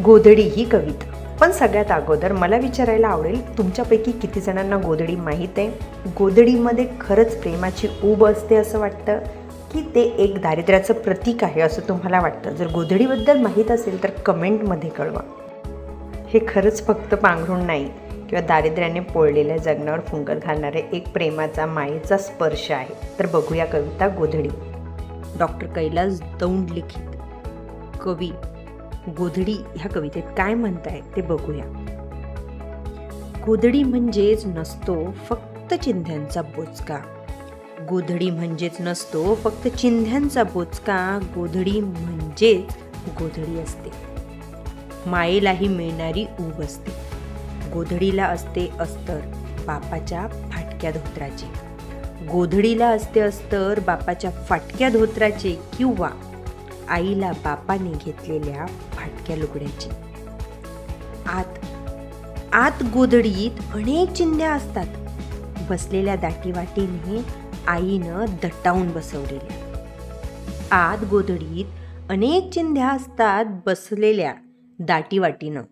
गोधडी ही कविता. पण सगळ्यात अगोदर मला विचारायला आवडेल, तुमच्यापैकी किती जणांना गोधडी माहीत आहे? गोधडीमध्ये खरंच प्रेमाची ऊब असते असं वाटतं, की ते एक दारिद्र्याचं प्रतीक आहे असं तुम्हाला वाटतं? जर गोधडीबद्दल माहीत असेल तर कमेंटमध्ये कळवा. हे खरंच फक्त पांघरूण नाही किंवा दारिद्र्याने पोळलेल्या जगण्यावर फुंकर घालणारे एक प्रेमाचा, मायेचा स्पर्श आहे. तर बघूया कविता गोधडी. डॉक्टर कैलास दौंड लिखित. कवी गोधडी ह्या कवितेत काय म्हणताय ते बघूया. गोधडी म्हणजेच नसतो फक्त चिंध्यांचा बोचका. गोधडी म्हणजेच नसतो फक्त चिंध्यांचा बोचका. गोधडी म्हणजेच गोधडी असते. मायेलाही मिळणारी ऊब असते. गोधडीला असते अस्तर बापाच्या फाटक्या धोत्राचे. गोधडीला असते अस्तर बापाच्या फाटक्या धोत्राचे किंवा आईला बापाने घेतलेल्या फाटक्या लुगड्याची. आत गोधडीत अनेक चिंध्या असतात, बसलेल्या दाटीवाटीने आईनं दटावून बसवलेल्या. आत गोधडीत अनेक चिंध्या असतात, बसलेल्या दाटीवाटीनं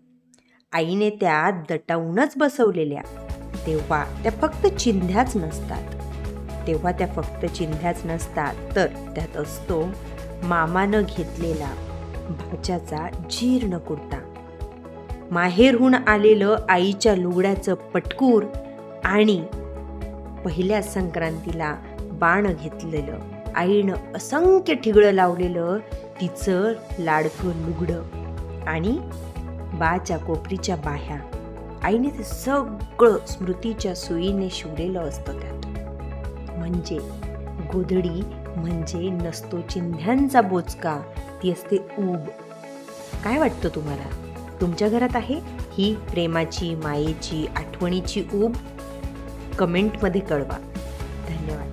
आईने त्या दटावूनच बसवलेल्या. तेव्हा त्या फक्त चिंध्याच नसतात, तर त्यात असतो मामानं घेतलेला भाच्याचा जीर्ण कुर्ता, माहेरहून आलेलं आईच्या लुगड्याचं पटकूर आणि पहिल्या संक्रांतीला बाण घेतलेलं, आईनं असंख्य ठिगळं लावलेलं तिचं लाडकं लुगडं आणि बाच्या कोपरीच्या बाह्या. आईने ते सगळं स्मृतीच्या सुईने शिवलेलं असतं त्यात. म्हणजे गोधडी म्हणजे नसतो चिंध्यांचा बोचका, ती असते ऊब. काय वाटतं तुम्हाला? तुमच्या घरात आहे ही प्रेमाची, मायेची, आठवणीची ऊब? कमेंटमध्ये कळवा. धन्यवाद.